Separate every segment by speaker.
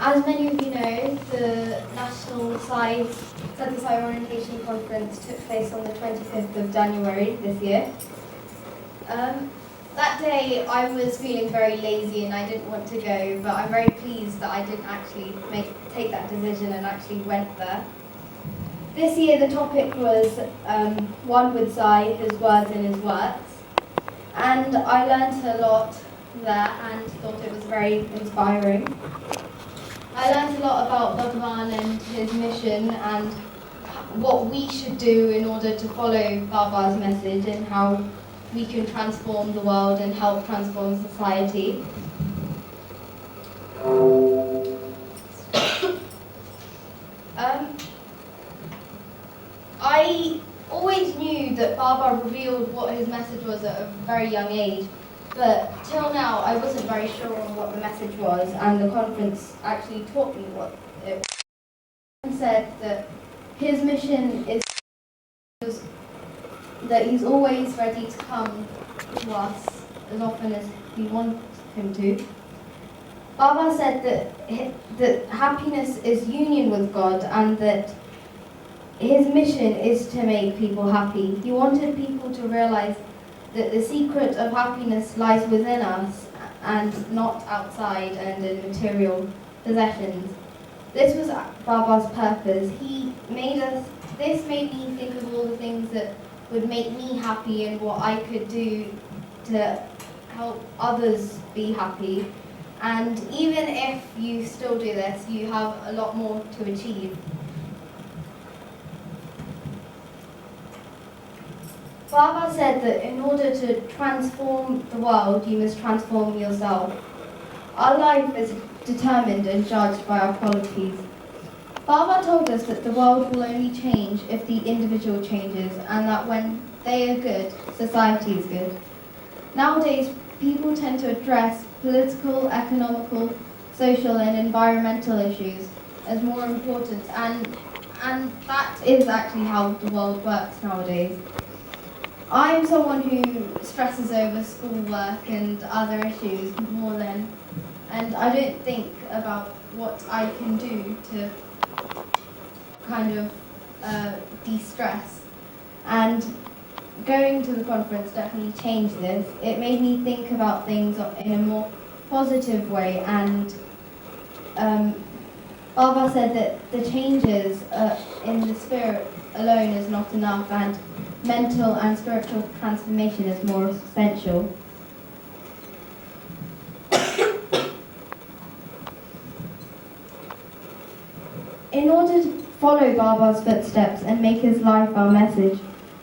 Speaker 1: As many of you know, the National Set Aside Orientation Conference took place on the 25th of January this year. That day I was feeling very lazy and I didn't want to go, but I'm very pleased that I didn't actually take that decision and actually went there. This year the topic was One would say his words in his works, and I learnt a lot there and thought it was very inspiring. I learned a lot about Bhagwan and his mission and what we should do in order to follow Baba's message and how we can transform the world and help transform society. I always knew that Baba revealed what his message was at a very young age, but till now I wasn't very sure on what the message was, and the conference actually taught me what it was. He said that his mission is that he's always ready to come to us as often as we want him to. Baba said that happiness is union with God and that his mission is to make people happy. He wanted people to realize that the secret of happiness lies within us and not outside and in material possessions. This was Baba's purpose. This made me think of all the things that would make me happy and what I could do to help others be happy. And even if you still do this, you have a lot more to achieve. Baba said that in order to transform the world, you must transform yourself. Our life is determined and judged by our qualities. Baba told us that the world will only change if the individual changes, and that when they are good, society is good. Nowadays, people tend to address political, economical, social and environmental issues as more important, and that is actually how the world works nowadays. I'm someone who stresses over schoolwork and other issues and I don't think about what I can do to kind of de-stress. And going to the conference definitely changed this. It made me think about things in a more positive way, and Baba said that the changes in the spirit alone is not enough, and mental and spiritual transformation is more essential. In order to follow Baba's footsteps and make his life our message,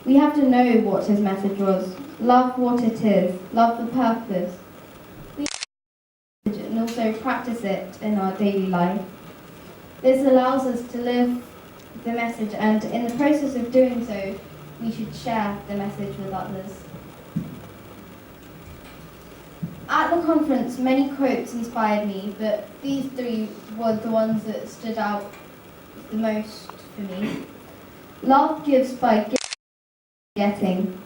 Speaker 1: we have to know what his message was, love what it is, love the purpose, and also practice it in our daily life. This allows us to live the message, and in the process of doing so, we should share the message with others. At the conference, many quotes inspired me, but these three were the ones that stood out the most for me. Love gives by getting.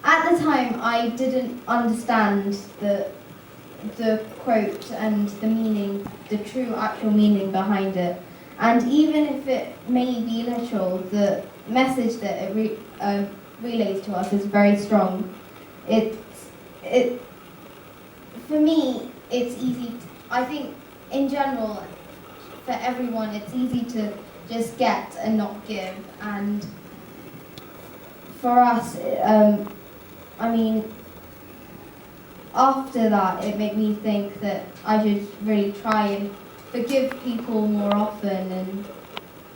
Speaker 1: At the time, I didn't understand the quote and the meaning, the true actual meaning behind it. And even if it may be literal, the message that it relays to us is very strong. For me, it's easy. I think in general, for everyone, it's easy to just get and not give. And for us, after that, it made me think that I should really try and forgive people more often and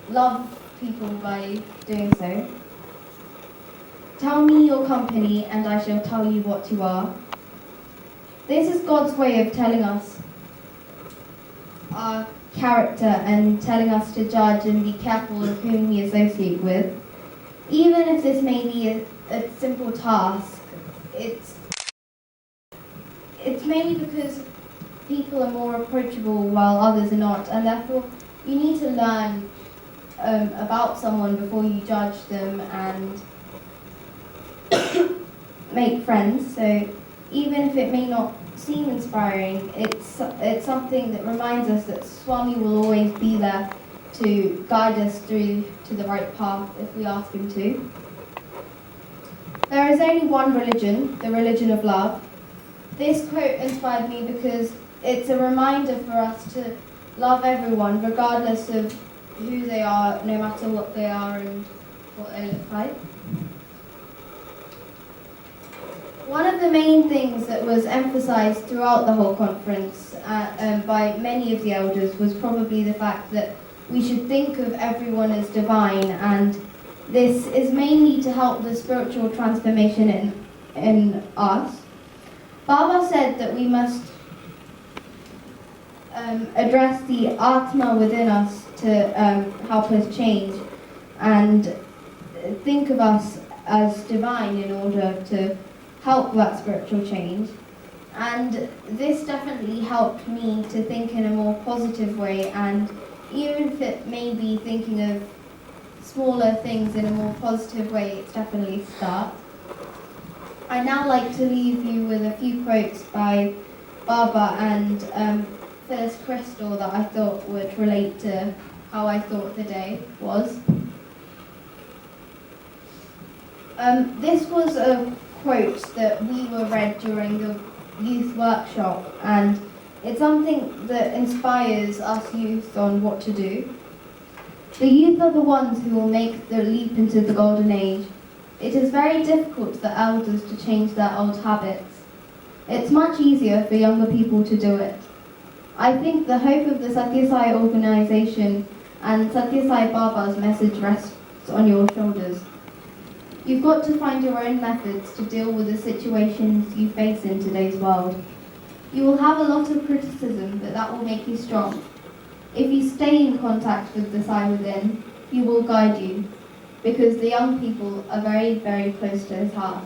Speaker 1: love people by doing so. Tell me your company and I shall tell you what you are. This is God's way of telling us our character and telling us to judge and be careful of whom we associate with. Even if this may be a simple task, it's mainly because people are more approachable while others are not, and therefore you need to learn about someone before you judge them and make friends. So Even if it may not seem inspiring, it's something that reminds us that Swami will always be there to guide us through to the right path if we ask him to. There is only one religion, the religion of love. This quote inspired me because it's a reminder for us to love everyone regardless of who they are, no matter what they are and what they look like. One of the main things that was emphasised throughout the whole conference by many of the elders was probably the fact that we should think of everyone as divine, and this is mainly to help the spiritual transformation in us. Baba said that we must address the Atma within us to help us change and think of us as divine in order to help that spiritual change. And this definitely helped me to think in a more positive way, and even if it may be thinking of smaller things in a more positive way, it's definitely a start. I'd now like to leave you with a few quotes by Baba and Phyllis Crystal that I thought would relate to how I thought the day was. This was a quote that we were read during the youth workshop, and it's something that inspires us youth on what to do. The youth are the ones who will make the leap into the golden age. It is very difficult for elders to change their old habits. It's much easier for younger people to do it. I think the hope of the Satya Sai organization and Satya Sai Baba's message rests on your shoulders. You've got to find your own methods to deal with the situations you face in today's world. You will have a lot of criticism, but that will make you strong. If you stay in contact with the Sai within, he will guide you, because the young people are very, very close to his heart.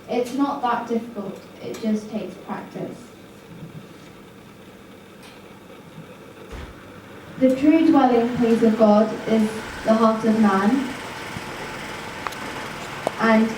Speaker 1: It's not that difficult, it just takes practice. The true dwelling place of God is the heart of man, and